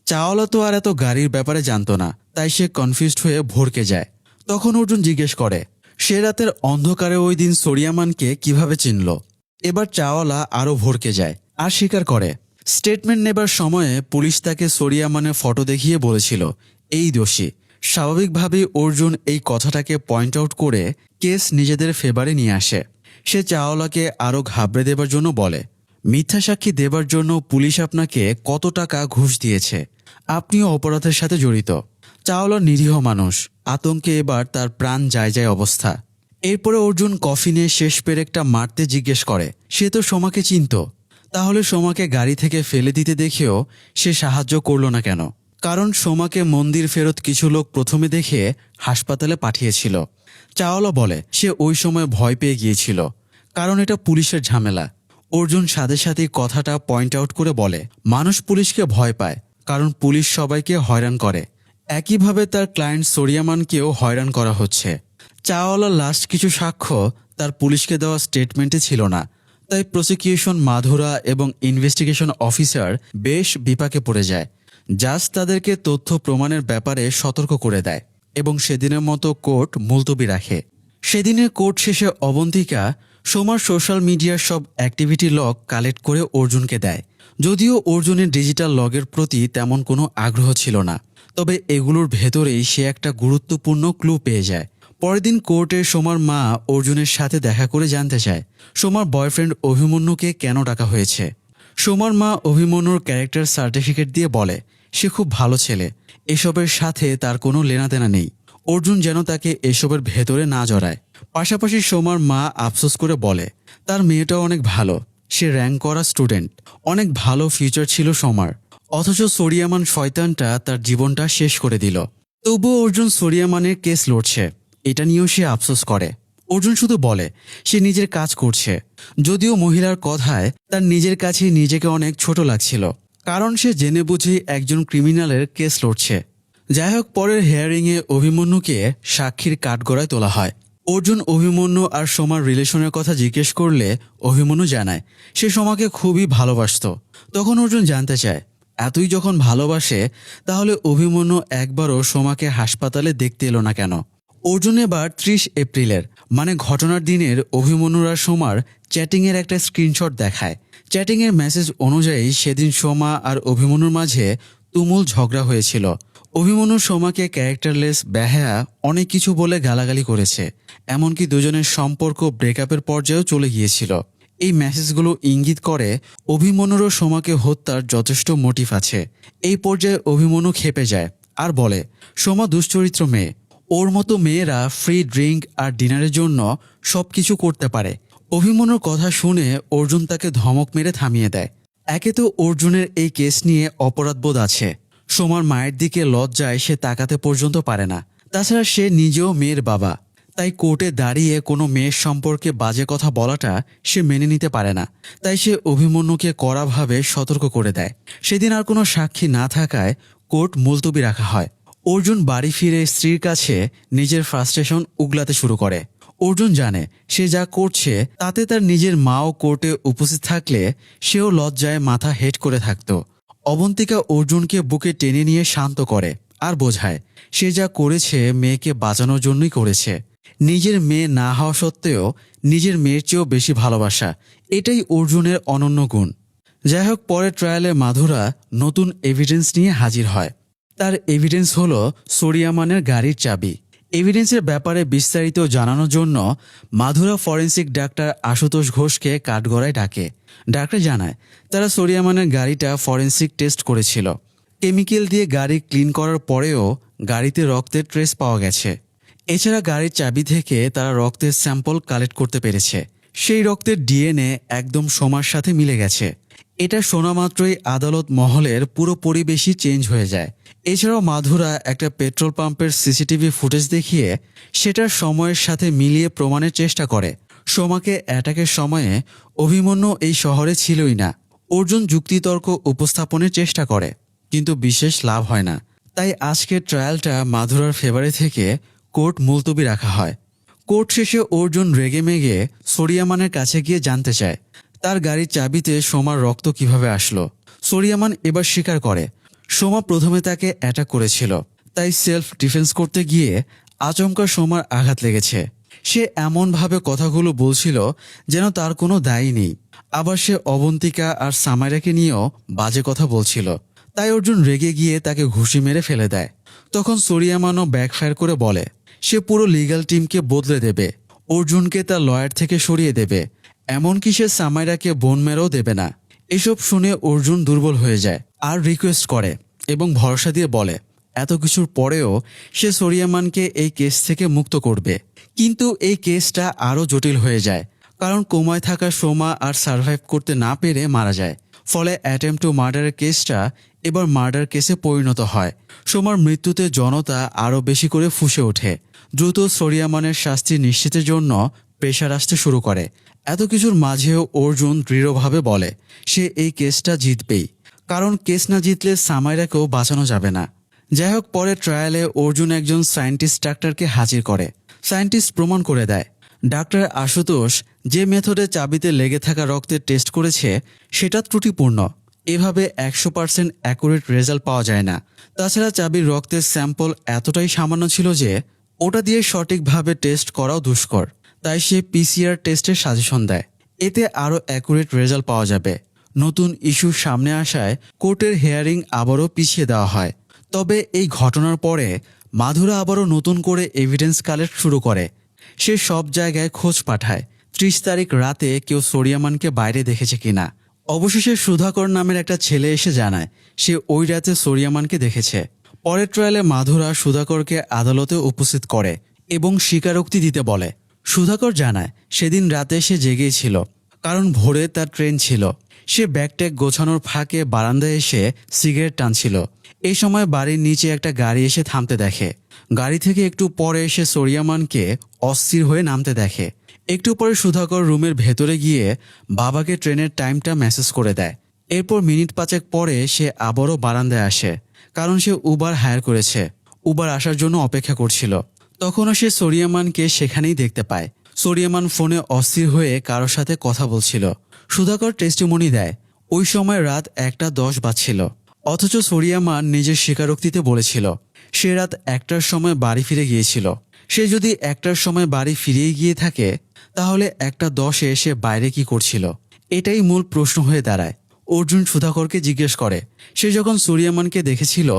চাওয়ালা তো আর এত গাড়ির ব্যাপারে জানতো না, তাই সে কনফিউজড হয়ে ভড়কে যায়। তখন অর্জুন জিজ্ঞেস করে সে রাতের অন্ধকারে ওই দিন সোরিয়ামানকে কিভাবে চিনল। এবার চাওয়ালা আরও ভড়কে যায় আর স্বীকার করে স্টেটমেন্ট নেবার সময়ে পুলিশ তাকে সোরিয়ামানের ফটো দেখিয়ে বলেছিল এই দোষী। স্বাভাবিকভাবেই অর্জুন এই কথাটাকে পয়েন্ট আউট করে কেস নিজেদের ফেভারে নিয়ে আসে। সে চাওয়ালাকে আরও ঘাবড়ে দেবার জন্য বলে মিথ্যা সাক্ষী দেবার জন্য পুলিশ আপনাকে কত টাকা ঘুষ দিয়েছে, আপনিও অপরাধের সাথে জড়িত। চাওয়ালা নিরীহ মানুষ, আতঙ্কে এবার তার প্রাণ যায় যায় অবস্থা। এরপরে অর্জুন কফিনে শেষ পেরেকটা মারতে জিজ্ঞেস করে সে তো সোমাকে চিনত, তাহলে সোমাকে গাড়ি থেকে ফেলে দিতে দেখেও সে সাহায্য করল না কেন? কারণ সোমাকে মন্দির ফেরত কিছু লোক প্রথমে দেখে হাসপাতালে পাঠিয়েছিল। চাওয়ালা বলে সে ওই সময় ভয় পেয়ে গিয়েছিল, কারণ এটা পুলিশের ঝামেলা। অর্জুন সাথে সাথে কথাটা পয়েন্ট আউট করে বলে মানুষ পুলিশকে ভয় পায় কারণ পুলিশ সবাইকে হয়রান করে। একইভাবে তার ক্লায়েন্ট সোরিয়ামানকেও হয়রান করা হচ্ছে। চাওয়ালার লাস্ট কিছু সাক্ষ্য তার পুলিশকে দেওয়া স্টেটমেন্টে ছিল না, তাই প্রসিকিউশন মাধুরা এবং ইনভেস্টিগেশন অফিসার বেশ বিপাকে পড়ে যায়। জাজ তাদেরকে তথ্য প্রমাণের ব্যাপারে সতর্ক করে দেয় এবং সেদিনের মতো কোর্ট মুলতবি রাখে। সেদিনের কোর্ট শেষে অবন্তিকা সোমার সোশ্যাল মিডিয়ার সব অ্যাক্টিভিটি লগ কালেক্ট করে অর্জুনকে দেয়। যদিও অর্জুনের ডিজিটাল লগের প্রতি তেমন কোনো আগ্রহ ছিল না, তবে এগুলোর ভেতরেই সে একটা গুরুত্বপূর্ণ ক্লু পেয়ে যায়। পরের দিন কোর্টে সোমার মা অর্জুনের সাথে দেখা করে জানতে চায় সোমার বয়ফ্রেন্ড অভিমন্যুকে কেন ডাকা হয়েছে। সোমার মা অভিমন্যুর ক্যারেক্টার সার্টিফিকেট দিয়ে বলে সে খুব ভালো ছেলে, এসবের সাথে তার কোনো লেনাদেনা নেই। অর্জুন যেন তাকে এসবের ভেতরে না জড়ায়। পাশাপাশি সোমার মা আফসোস করে বলে তার মেয়েটাও অনেক ভালো, সে র্যাঙ্ক করা স্টুডেন্ট, অনেক ভালো ফিউচার ছিল সোমার, অথচ সোরিয়ামান শয়তানটা তার জীবনটা শেষ করে দিল। তবুও অর্জুন সোরিয়ামানের কেস লড়ছে, এটা নিয়েও সে আফসোস করে। অর্জুন শুধু বলে সে নিজের কাজ করছে, যদিও মহিলার কথায় তার নিজের কাছে নিজেকে অনেক ছোট লাগছিল, কারণ সে জেনে বুঝেই একজন ক্রিমিনালের কেস লড়ছে। যাই হোক, পরের হিয়ারিংয়ে অভিমন্যুকে সাক্ষীর কাঠগড়ায় তোলা হয়। অর্জুন অভিমন্যু আর সোমার রিলেশনের কথা জিজ্ঞেস করলে অভিমন্যু জানায় সে সোমাকে খুবই ভালোবাসত। তখন অর্জুন জানতে চায় এতই যখন ভালোবাসে তাহলে অভিমন্যু একবারও সোমাকে হাসপাতালে দেখতে এলো না কেন। অর্জুন এবার 30 এপ্রিলের মানে ঘটনার দিনের অভিমন্যুর আর সোমার চ্যাটিংয়ের একটা স্ক্রিনশট দেখায়। চ্যাটিংয়ের মেসেজ অনুযায়ী সেদিন সোমা আর অভিমন্যুর মাঝে তুমুল ঝগড়া হয়েছিল। অভিমন্যু সোমাকে ক্যারেক্টারলেস, বেহায়া অনেক কিছু বলে গালাগালি করেছে, এমনকি দুজনের সম্পর্ক ব্রেকআপের পর্যায়েও চলে গিয়েছিল। এই মেসেজগুলো ইঙ্গিত করে অভিমন্যুরও সোমাকে হত্যার যথেষ্ট মোটিভ আছে। এই পর্যায়ে অভিমন্যু ক্ষেপে যায় আর বলে সোমা দুশ্চরিত্র মেয়ে, ওর মতো মেয়েরা ফ্রি ড্রিঙ্ক আর ডিনারের জন্য সবকিছু করতে পারে। অভিমন্যুর কথা শুনে অর্জুন তাকে ধমক মেরে থামিয়ে দেয়। একে তো অর্জুনের এই কেস নিয়ে অপরাধবোধ আছে, সোমার মায়ের দিকে লজ্জায় সে তাকাতে পর্যন্ত পারে না। তাছাড়া সে নিজেও মেয়ের বাবা, তাই কোর্টে দাঁড়িয়ে কোনো মেয়ের সম্পর্কে বাজে কথা বলাটা সে মেনে নিতে পারে না। তাই সে অভিমন্যুকে কড়াভাবে সতর্ক করে দেয়। সেদিন আর কোনো সাক্ষী না থাকায় কোর্ট মুলতবি রাখা হয়। অর্জুন বাড়ি ফিরে স্ত্রীর কাছে নিজের ফ্রাস্ট্রেশন উগলাতে শুরু করে। অর্জুন জানে সে যা করছে তাতে তার নিজের মাও কোর্টে উপস্থিত থাকলে সেও লজ্জায় মাথা হেট করে থাকত। অবন্তিকা অর্জুনকে বুকে টেনে নিয়ে শান্ত করে আর বোঝায় সে যা করেছে মেয়েকে বাঁচানোর জন্যই করেছে। নিজের মেয়ে না হওয়া সত্ত্বেও নিজের মেয়ের চেয়েও বেশি ভালোবাসা, এটাই অর্জুনের অনন্য গুণ। যাই হোক, পরের ট্রায়ালে মাধুরা নতুন এভিডেন্স নিয়ে হাজির হয়। তার এভিডেন্স হলো সোরিয়ামানের গাড়ির চাবি। এভিডেন্সের ব্যাপারে বিস্তারিত জানানোর জন্য মাধুরা ফরেন্সিক ডাক্তার আশুতোষ ঘোষকে কাঠগড়ায় ডাকে। ডাক্তার জানায় তারা সোরিয়ামানের গাড়িটা ফরেন্সিক টেস্ট করেছিল। কেমিক্যাল দিয়ে গাড়ি ক্লিন করার পরেও গাড়িতে রক্তের ট্রেস পাওয়া গেছে। এছাড়া গাড়ির চাবি থেকে তারা রক্তের স্যাম্পল কালেক্ট করতে পেরেছে। সেই রক্তের ডিএনএ একদম সোমার সাথে মিলে গেছে। এটা শোনা মাত্রই আদালত মহলের পুরো পরিবেশই চেঞ্জ হয়ে যায়। এছাড়াও মাধুরা একটা পেট্রোল পাম্পের সিসিটিভি ফুটেজ দেখিয়ে সেটার সময়ের সাথে মিলিয়ে প্রমাণের চেষ্টা করে সোমাকে অ্যাটাকের সময়ে অভিমন্যু এই শহরে ছিলই না। অর্জুন যুক্তিতর্ক উপস্থাপনের চেষ্টা করে, কিন্তু বিশেষ লাভ হয় না। তাই আজকের ট্রায়ালটা মাধুরার ফেভারে থেকে কোর্ট মুলতবি রাখা হয়। কোর্ট শেষে অর্জুন রেগেমেগে সোরিয়ামানের কাছে গিয়ে জানতে চায় তার গাড়ির চাবিতে সোমার রক্ত কিভাবে আসলো। সোরিয়ামান এবার স্বীকার করে সোমা প্রথমে তাকে অ্যাটাক করেছিল, তাই সেলফ ডিফেন্স করতে গিয়ে আচমকা সোমার আঘাত লেগেছে। সে এমনভাবে কথাগুলো বলছিল যেন তার কোনো দায়ী নেই। আবার সে অবন্তিকা আর সামাইরাকে নিয়েও বাজে কথা বলছিল। তাই অর্জুন রেগে গিয়ে তাকে ঘুষি মেরে ফেলে দেয়। তখন সোরিয়ামানও ব্যাকফায়ার করে বলে সে পুরো লিগ্যাল টিমকে বদলে দেবে, অর্জুনকে তার লয়ার থেকে সরিয়ে দেবে, এমনকি সে সামাইরাকে বোন মেরেও দেবে না। এসব শুনে অর্জুন দুর্বল হয়ে যায় আর রিকোয়েস্ট করে এবং ভরসা দিয়ে বলে এত কিছুর পরেও সে সোরিয়ামানকে এই কেস থেকে মুক্ত করবে। কিন্তু এই কেসটা আরও জটিল হয়ে যায়, কারণ কোমায় থাকা সোমা আর সার্ভাইভ করতে না পেরে মারা যায়। ফলে অ্যাটেম্প টু মার্ডারের কেসটা এবার মার্ডার কেসে পরিণত হয়। সোমার মৃত্যুতে জনতা আরও বেশি করে ফুঁসে ওঠে। দ্রুত সোরিয়ামানের শাস্তি নিশ্চিতের জন্য প্রেশার আসতে শুরু করে। এত কিছুর মাঝেও অর্জুন দৃঢ়ভাবে বলে সে এই কেসটা জিতবেই, কারণ কেস না জিতলে সামাইরাকেও বাঁচানো যাবে না। যাই হোক, পরে ট্রায়ালে অর্জুন একজন সায়েন্টিস্ট ডাক্তারকে হাজির করে। সায়েন্টিস্ট প্রমাণ করে দেয় ডাক্তার আশুতোষ যে মেথডে চাবিতে লেগে থাকা রক্তের টেস্ট করেছে সেটা ত্রুটিপূর্ণ। এভাবে 100% অ্যাকুরেট রেজাল্ট পাওয়া যায় না। তাছাড়া চাবির রক্তের স্যাম্পল এতটাই সামান্য ছিল যে ওটা দিয়ে সঠিকভাবে টেস্ট করাও দুষ্কর। তাই সে পিসিআর টেস্টের সাজেশন দেয়, এতে আরও অ্যাকুরেট রেজাল্ট পাওয়া যাবে। নতুন ইস্যু সামনে আসায় কোর্টের হিয়ারিং আবারও পিছিয়ে দেওয়া হয়। তবে এই ঘটনার পরে মাধুরা আবারও নতুন করে এভিডেন্স কালেক্ট শুরু করে। সে সব জায়গায় খোঁজ পাঠায় 30 তারিখ রাতে কেউ সোরিয়ামানকে বাইরে দেখেছে কিনা। অবশেষে সুধাকর নামের একটা ছেলে এসে জানায় সে ওই রাতে সোরিয়ামানকে দেখেছে। পরের ট্রায়ালে মাধুরা সুধাকরকে আদালতে উপস্থিত করে এবং স্বীকারোক্তি দিতে বলে। সুধাকর জানায় সেদিন রাতে সে জেগেই ছিল, কারণ ভোরে তার ট্রেন ছিল। সে ব্যাগট্যাগ গোছানোর ফাঁকে বারান্দায় এসে সিগারেট টানছিল। এই সময় বাড়ির নিচে একটা গাড়ি এসে থামতে দেখে। গাড়ি থেকে একটু পরে এসে সোরিয়ামানকে অস্থির হয়ে নামতে দেখে। একটু পরে সুধাকর রুমের ভেতরে গিয়ে বাবাকে ট্রেনের টাইমটা মেসেজ করে দেয়। এরপর মিনিট 5 পরে সে আবারও বারান্দায় আসে, কারণ সে উবার হায়ার করেছে। উবার আসার জন্য অপেক্ষা করছিল। তখনও সে সোরিয়ামানকে সেখানেই দেখতে পায়। সোরিয়ামান ফোনে অস্থির হয়ে কারোর সাথে কথা বলছিল। সুধাকর টেস্টিমনি দেয় ওই সময় রাত 1:10 বাজছিল। অথচ সোরিয়ামান নিজের স্বীকারোক্তিতে বলেছিল সে রাত 1টার সময় বাড়ি ফিরে গিয়েছিল। সে যদি 1টার সময় বাড়ি ফিরিয়ে গিয়ে থাকে তাহলে 1:10-এ সে বাইরে কি করছিল? এটাই মূল প্রশ্ন হয়ে দাঁড়ায়। অর্জুন সুধাকরকে জিজ্ঞেস করে সে যখন সোরিয়ামানকে দেখেছিল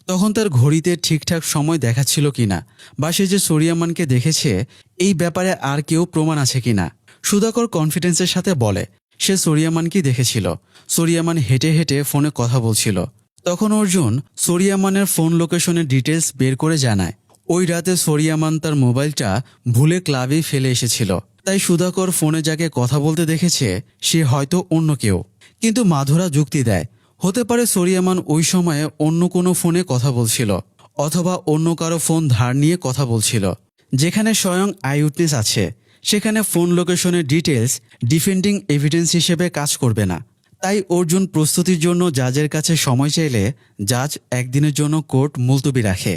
তখন তার ঘড়িতে ঠিকঠাক সময় দেখাচ্ছিল কিনা, বা সে যে সোরিয়ামানকে দেখেছে এই ব্যাপারে আর কেউ প্রমাণ আছে কিনা। সুধাকর কনফিডেন্সের সাথে বলে সে সোরিয়ামানকেই দেখেছিল। সোরিয়ামান হেঁটে হেঁটে ফোনে কথা বলছিল। তখন অর্জুন সোরিয়ামানের ফোন লোকেশনের ডিটেলস বের করে জানায় ওই রাতে সোরিয়ামান তার মোবাইলটা ভুলে ক্লাবেই ফেলে এসেছিল। তাই সুধাকর ফোনে যাকে কথা বলতে দেখেছে সে হয়তো অন্য কেউ। কিন্তু মাধুরা যুক্তি দেয় হতে পারে সোরিয়ামান ওই সময়ে অন্য কোনো ফোনে কথা বলছিল, অথবা অন্য কারো ফোন ধার নিয়ে কথা বলছিল। যেখানে স্বয়ং আই উইটনেস আছে সেখানে ফোন লোকেশনের ডিটেলস ডিফেন্ডিং এভিডেন্স হিসেবে কাজ করবে না। তাই অর্জুন প্রস্তুতির জন্য জাজের কাছে সময় চাইলে জাজ একদিনের জন্য কোর্ট মুলতবি রাখে।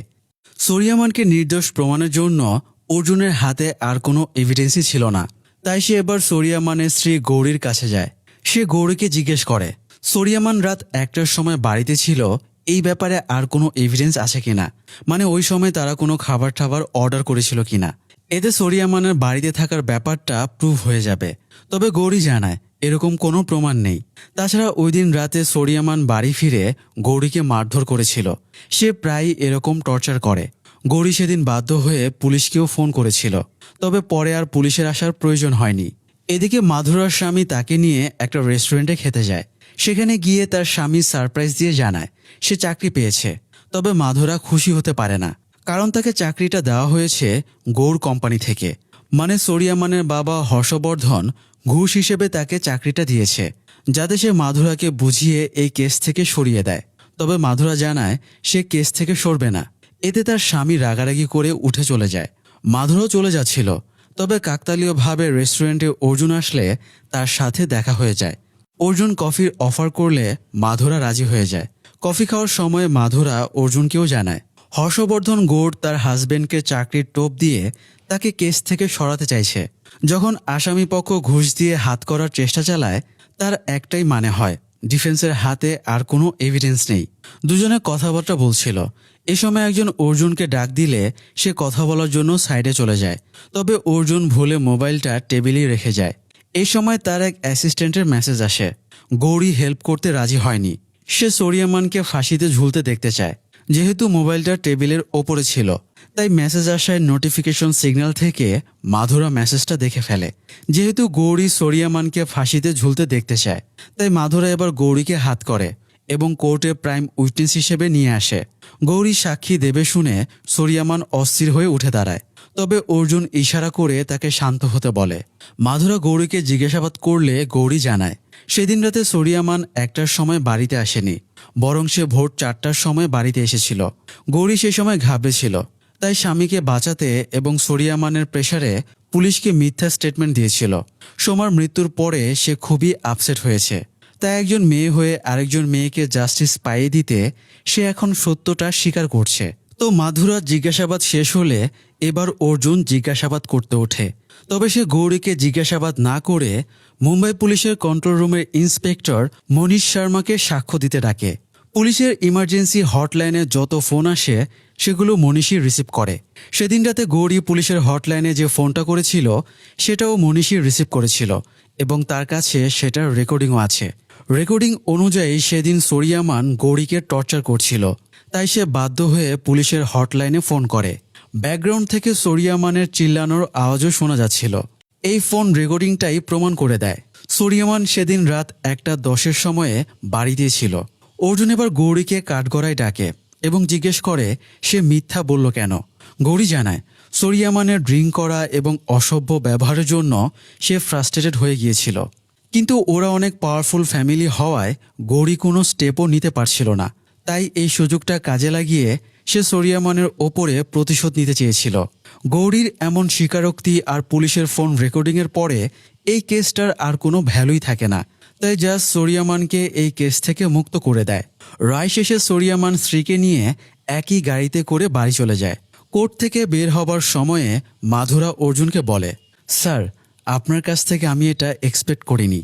সোরিয়ামানকে নির্দোষ প্রমাণের জন্য অর্জুনের হাতে আর কোনো এভিডেন্সই ছিল না। তাই সে এবার সোরিয়ামানের স্ত্রী গৌরীর কাছে যায়। সে গৌরীকে জিজ্ঞেস করে সোরিয়ামান রাত 1টার সময় বাড়িতে ছিল, এই ব্যাপারে আর কোনো এভিডেন্স আছে কিনা, মানে ওই সময় তারা কোনো খাবার টাবার অর্ডার করেছিল কিনা। এতে সোরিয়ামানের বাড়িতে থাকার ব্যাপারটা প্রুভ হয়ে যাবে। তবে গৌরী জানায় এরকম কোনো প্রমাণ নেই। তাছাড়া ওই দিন রাতে সোরিয়ামান বাড়ি ফিরে গৌরীকে মারধর করেছিল। সে প্রায়ই এরকম টর্চার করে। গৌরী সেদিন বাধ্য হয়ে পুলিশকেও ফোন করেছিল, তবে পরে আর পুলিশের আসার প্রয়োজন হয়নি। এদিকে মাধুরার স্বামী তাকে নিয়ে একটা রেস্টুরেন্টে খেতে যায়। সেখানে গিয়ে তার স্বামী সারপ্রাইজ দিয়ে জানায় সে চাকরি পেয়েছে। তবে মাধুরা খুশি হতে পারে না, কারণ তাকে চাকরিটা দেওয়া হয়েছে গৌড় কোম্পানি থেকে। মানে সোরিয়ামানের বাবা হর্ষবর্ধন ঘুষ হিসেবে তাকে চাকরিটা দিয়েছে, যাতে সে মাধুরাকে বুঝিয়ে এই কেস থেকে সরিয়ে দেয়। তবে মাধুরা জানায় সে কেস থেকে সরবে না। এতে তার স্বামী রাগারাগি করে উঠে চলে যায়। মাধুরাও চলে যাচ্ছিল, তবে কাকতালীয়ভাবে রেস্টুরেন্টে অর্জুন আসলে তার সাথে দেখা হয়ে যায়। অর্জুন কফির অফার করলে মাধুরা রাজি হয়ে যায়। কফি খাওয়ার সময় মাধুরা অর্জুনকেও জানায় হর্ষবর্ধন গৌড় তার হাজবেন্ডকে চাকরির টোপ দিয়ে তাকে কেস থেকে সরাতে চাইছে। যখন আসামিপক্ষ ঘুষ দিয়ে হাত করার চেষ্টা চালায়, তার একটাই মানে হয় ডিফেন্সের হাতে আর কোনো এভিডেন্স নেই। দুজনে কথাবার্তা বলছিল। এ সময় একজন অর্জুনকে ডাক দিলে সে কথা বলার জন্য সাইডে চলে যায়। তবে অর্জুন ভুলে মোবাইলটা টেবিলেই রেখে যায়। এই সময় তার এক অ্যাসিস্ট্যান্টের মেসেজ আসে। গৌরী হেল্প করতে রাজি হয়নি। সে সোরিয়ামানকে ফাঁসিতে ঝুলতে দেখতে চায়। যেহেতু মোবাইলটা টেবিলের ওপরে ছিল, তাই মেসেজ আসায় নোটিফিকেশন সিগন্যাল থেকে মাধুরা মেসেজটা দেখে ফেলে। যেহেতু গৌরী সোরিয়ামানকে ফাঁসিতে ঝুলতে দেখতে চায়, তাই মাধুরা এবার গৌরীকে হাত করে এবং কোর্টে প্রাইম উইটনেস হিসেবে নিয়ে আসে। গৌরী সাক্ষী দেবে শুনে সোরিয়ামান অস্থির হয়ে উঠে দাঁড়ায়। তবে অর্জুন ইশারা করে তাকে শান্ত হতে বলে। মাধুরা গৌরীকে জিজ্ঞাসাবাদ করলে গৌরী জানায় সেদিন রাতে সোরিয়ামান 1টার সময় বাড়িতে আসেনি, বরং সে ভোর 4টার সময় বাড়িতে এসেছিল। গৌরী সে সময় ঘাবড়েছিল, তাই স্বামীকে বাঁচাতে এবং সোরিয়ামানের প্রেসারে পুলিশকে মিথ্যা স্টেটমেন্ট দিয়েছিল। সোমার মৃত্যুর পরে সে খুবই আপসেট হয়েছে। তাই একজন মেয়ে হয়ে আরেকজন মেয়েকে জাস্টিস পাইয়ে দিতে সে এখন সত্যটা স্বীকার করছে। তো মাধুরার জিজ্ঞাসাবাদ শেষ হলে এবার অর্জুন জিজ্ঞাসাবাদ করতে ওঠে। তবে সে গৌরীকে জিজ্ঞাসাবাদ না করে মুম্বাই পুলিশের কন্ট্রোল রুমের ইন্সপেক্টর মনীষ শর্মাকে সাক্ষ্য দিতে ডাকে। পুলিশের ইমার্জেন্সি হটলাইনে যত ফোন আসে সেগুলো মনীষই রিসিভ করে। সেদিন রাতে গৌরী পুলিশের হটলাইনে যে ফোনটা করেছিল সেটাও মনীষই রিসিভ করেছিল এবং তার কাছে সেটার রেকর্ডিংও আছে। রেকর্ডিং অনুযায়ী সেদিন সোরিয়ামান গৌরীকে টর্চার করছিল, তাই সে বাধ্য হয়ে পুলিশের হটলাইনে ফোন করে। ব্যাকগ্রাউন্ড থেকে সোরিয়ামানের চিল্লানোর আওয়াজও শোনা যাচ্ছিল। এই ফোন রেকর্ডিংটাই প্রমাণ করে দেয় সোরিয়ামান সেদিন রাত 1:10 সময়ে বাড়িতে ছিল। অর্জুন এবার গৌরীকে কাঠগড়ায় ডাকে এবং জিজ্ঞেস করে সে মিথ্যা বলল কেন। গৌরী জানায় সোরিয়ামানের ড্রিঙ্ক করা এবং অসভ্য ব্যবহারের জন্য সে ফ্রাস্ট্রেটেড হয়ে গিয়েছিল। কিন্তু ওরা অনেক পাওয়ারফুল ফ্যামিলি হওয়ায় গৌরী কোনো স্টেপও নিতে পারছিল না। তাই এই সুযোগটা কাজে লাগিয়ে সে সোরিয়ামানের ওপরে প্রতিশোধ নিতে চেয়েছিল। গৌরীর এমন স্বীকারোক্তি আর পুলিশের ফোন রেকর্ডিংয়ের পরে এই কেসটার আর কোনো ভ্যালুই থাকে না। তাই জাস্ট সোরিয়ামানকে এই কেস থেকে মুক্ত করে দেয়। রায় শেষে সোরিয়ামান স্ত্রীকে নিয়ে একই গাড়িতে করে বাড়ি চলে যায়। কোর্ট থেকে বের হবার সময়ে মাধুরা অর্জুনকে বলে, স্যার, আপনার কাছ থেকে আমি এটা এক্সপেক্ট করিনি।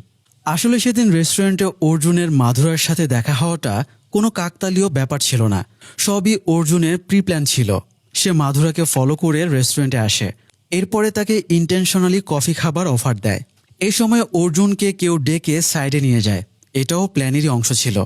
আসলে সেদিন রেস্টুরেন্টে অর্জুনের মাধুরার সাথে দেখা হওয়াটা কোনো কাকতালীয় ব্যাপার ছিল না, সবই অর্জুনের প্রি প্ল্যান ছিল। সে মাধুরাকে ফলো করে রেস্টুরেন্টে আসে। এরপরে তাকে ইন্টেনশনালি কফি খাবার অফার দেয়। এই সময় অর্জুনকে কেউ ডেকে সাইডে নিয়ে যায়। এটাও প্ল্যানেরই অংশ ছিল।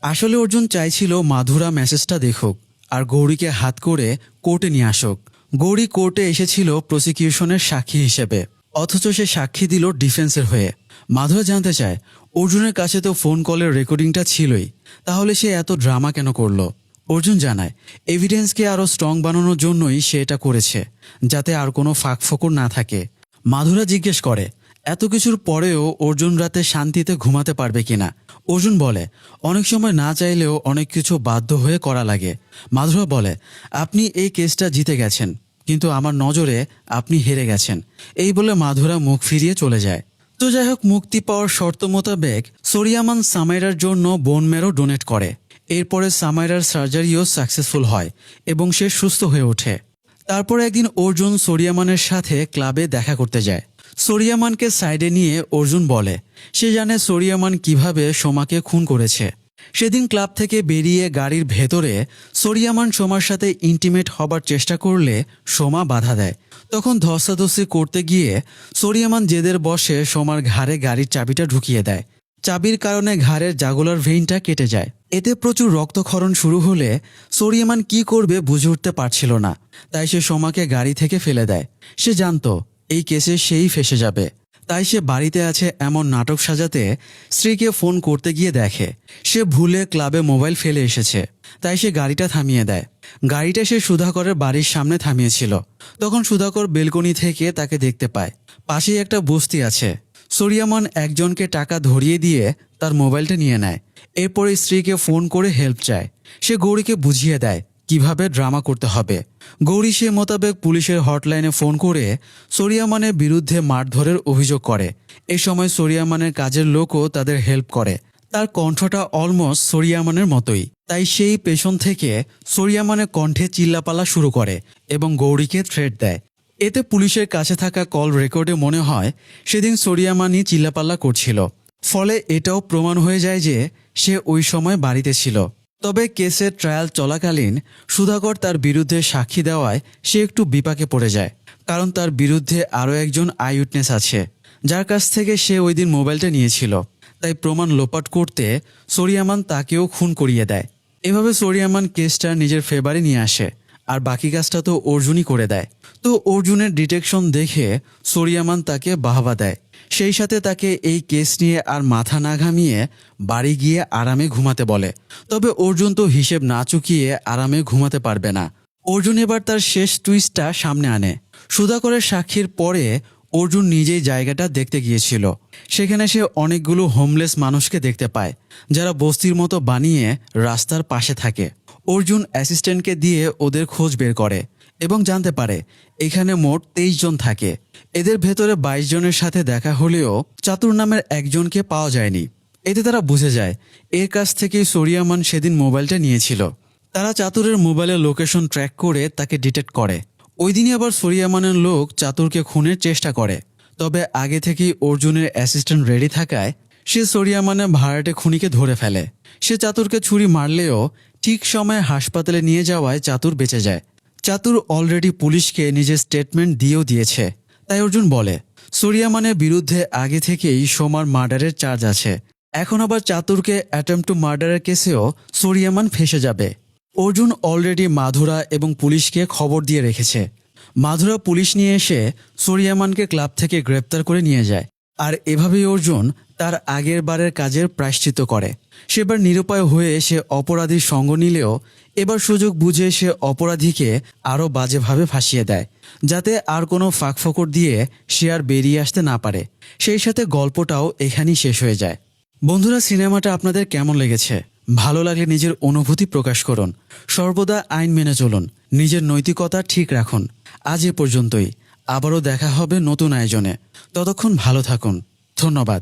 আসলে অর্জুন চাইছিল মাধুরা মেসেজটা দেখুক আর গৌরীকে হাত করে কোর্টে নিয়ে আসুক। গৌরী কোর্টে এসেছিল প্রসিকিউশনের সাক্ষী হিসেবে, অথচ সে সাক্ষী দিল ডিফেন্সের হয়ে। মাধুরা জানতে চায় অর্জুনের কাছে তো ফোন কলের রেকর্ডিংটা ছিলই, তাহলে সে এত ড্রামা কেন করলো। অর্জুন জানায় এভিডেন্সকে আরও স্ট্রং বানানোর জন্যই সে এটা করেছে, যাতে আর কোনো ফাঁকফোকর না থাকে। মাধুরা জিজ্ঞেস করে এত কিছুর পরেও অর্জুন রাতে শান্তিতে ঘুমাতে পারবে কিনা। অর্জুন বলে অনেক সময় না চাইলেও অনেক কিছু বাধ্য হয়ে করা লাগে। মাধুরা বলে আপনি এই কেসটা জিতে গেছেন, কিন্তু আমার নজরে আপনি হেরে গেছেন। এই বলে মাধুরা মুখ ফিরিয়ে চলে যায়। তো যাই হোক, মুক্তি পাওয়ার শর্ত মোতাবেক সোরিয়ামান সামাইরার জন্য বোন ম্যারো ডোনেট করে। এরপরে সামাইরার সার্জারিও সাকসেসফুল হয় এবং সে সুস্থ হয়ে ওঠে। তারপর একদিন অর্জুন সোরিয়ামানের সাথে ক্লাবে দেখা করতে যায়। সোরিয়ামানকে সাইডে নিয়ে অর্জুন বলে সে জানে সোরিয়ামান কিভাবে সোমাকে খুন করেছে। সেদিন ক্লাব থেকে বেরিয়ে গাড়ির ভেতরে সোরিয়ামান সোমার সাথে ইন্টিমেট হবার চেষ্টা করলে সোমা বাধা দেয়। তখন ধস্তাধস্তি করতে গিয়ে সোরিয়ামান জেদের বশে সোমার ঘাড়ে গাড়ির চাবিটা ঢুকিয়ে দেয়। চাবির কারণে ঘাড়ের জাগুলার ভেইনটা কেটে যায়। এতে প্রচুর রক্তক্ষরণ শুরু হলে সোরিয়ামান কি করবে বুঝে উঠতে পারছিল না, তাই সে সোমাকে গাড়ি থেকে ফেলে দেয়। সে জানতো এই কেসে সেই ফেঁসে যাবে, তাই সে বাড়িতে আছে এমন নাটক সাজাতে স্ত্রীকে ফোন করতে গিয়ে দেখে সে ভুলে ক্লাবে মোবাইল ফেলে এসেছে। তাই সে গাড়িটা থামিয়ে দেয়। গাড়িটা সে সুধাকরের বাড়ির সামনে থামিয়েছিল। তখন সুধাকর বেলকনি থেকে তাকে দেখতে পায়। পাশেই একটা বস্তি আছে। সোরিয়ামান একজনকে টাকা ধরিয়ে দিয়ে তার মোবাইলটা নিয়ে নেয়। এরপরে স্ত্রীকে ফোন করে হেল্প চায়। সে গৌরীকে বুঝিয়ে দেয় কিভাবে ড্রামা করতে হবে। গৌরী সে মোতাবেক পুলিশের হটলাইনে ফোন করে সোরিয়ামানের বিরুদ্ধে মারধরের অভিযোগ করে। এ সময় সোরিয়ামানের কাজের লোকও তাদের হেল্প করে। তার কণ্ঠটা অলমোস্ট সোরিয়ামানের মতোই, তাই সেই পেছন থেকে সোরিয়ামানের কণ্ঠে চিল্লাপাল্লা শুরু করে এবং গৌরীকে থ্রেট দেয়। এতে পুলিশের কাছে থাকা কল রেকর্ডে মনে হয় সেদিন সোরিয়ামানই চিল্লাপাল্লা করছিল। ফলে এটাও প্রমাণ হয়ে যায় যে সে ওই সময় বাড়িতে ছিল। তবে কেসের ট্রায়াল চলাকালীন সুধাকর তার বিরুদ্ধে সাক্ষী দেওয়ায় সে একটু বিপাকে পড়ে যায়, কারণ তার বিরুদ্ধে আরও একজন আই উইটনেস আছে যার কাছ থেকে সে ওই দিন মোবাইলটা নিয়েছিল। তাই প্রমাণ লোপাট করতে সোরিয়ামান তাকেও খুন করিয়ে দেয়। এভাবে সোরিয়ামান কেসটা নিজের ফেভারে নিয়ে আসে, আর বাকি কাজটা তো অর্জুনই করে দেয়। তো অর্জুনের ডিটেকশন দেখে সোরিয়ামান তাকে বাহবা দেয়। সেই সাথে তাকে এই কেস নিয়ে আর মাথা না ঘামিয়ে বাড়ি গিয়ে আরামে ঘুমাতে বলে। তবে অর্জুন তো হিসেব না চুকিয়ে আরামে ঘুমাতে পারবে না। অর্জুন এবার তার শেষ টুইস্টটা সামনে আনে। সুধাকরের সাক্ষীর পরে অর্জুন নিজেই জায়গাটা দেখতে গিয়েছিল। সেখানে সে অনেকগুলো হোমলেস মানুষকে দেখতে পায় যারা বস্তির মতো বানিয়ে রাস্তার পাশে থাকে। অর্জুন অ্যাসিস্ট্যান্টকে দিয়ে ওদের খোঁজ বের করে এবং জানতে পারে এখানে মোট 23 জন থাকে। এদের ভেতরে 22 জনের সাথে দেখা হলেও চাতুর নামের একজনকে পাওয়া যায়নি। এতে তারা বুঝে যায় এর কাছ থেকেই সোরিয়ামান সেদিন মোবাইলটা নিয়েছিল। তারা চাতুরের মোবাইলের লোকেশন ট্র্যাক করে তাকে ডিটেক্ট করে। ওই দিনই আবার সোরিয়ামানের লোক চাতুরকে খুনের চেষ্টা করে। তবে আগে থেকেই অর্জুনের অ্যাসিস্ট্যান্ট রেডি থাকায় সে সোরিয়ামানের ভাড়াটে খুনিকে ধরে ফেলে। সে চাতুরকে ছুরি মারলেও ঠিক সময়ে হাসপাতালে নিয়ে যাওয়ায় চাতুর বেঁচে যায়। চাতুর অলরেডি পুলিশকে নিজের স্টেটমেন্ট দিয়েও দিয়েছে। তাই অর্জুন বলে সোরিয়ামানের বিরুদ্ধে আগে থেকেই সোমার মার্ডারের চার্জ আছে। এখন আবার চাতুরকে অ্যাটেম্পট টু মার্ডারের কেসেও সোরিয়ামান ফেঁসে যাবে। অর্জুন অলরেডি মাধুরা এবং পুলিশকে খবর দিয়ে রেখেছে। মাধুরা পুলিশ নিয়ে এসে সোরিয়ামানকে ক্লাব থেকে গ্রেপ্তার করে নিয়ে যায়। আর এভাবেই অর্জুন তার আগের বারের কাজের প্রায়শ্চিত্ত করে। সেবার নিরুপায় হয়ে সে অপরাধীর সঙ্গ নিলেও এবার সুযোগ বুঝে সে অপরাধীকে আরও বাজেভাবে ফাঁসিয়ে দেয়, যাতে আর কোনো ফাঁকফোকর দিয়ে সে আর বেরিয়ে আসতে না পারে। সেই সাথে গল্পটাও এখানেই শেষ হয়ে যায়। বন্ধুরা, সিনেমাটা আপনাদের কেমন লেগেছে? ভালো লাগলে নিজের অনুভূতি প্রকাশ করুন। সর্বদা আইন মেনে চলুন, নিজের নৈতিকতা ঠিক রাখুন। আজ এ পর্যন্তই। আবারও দেখা হবে নতুন আয়োজনে। ততক্ষণ ভালো থাকুন। ধন্যবাদ।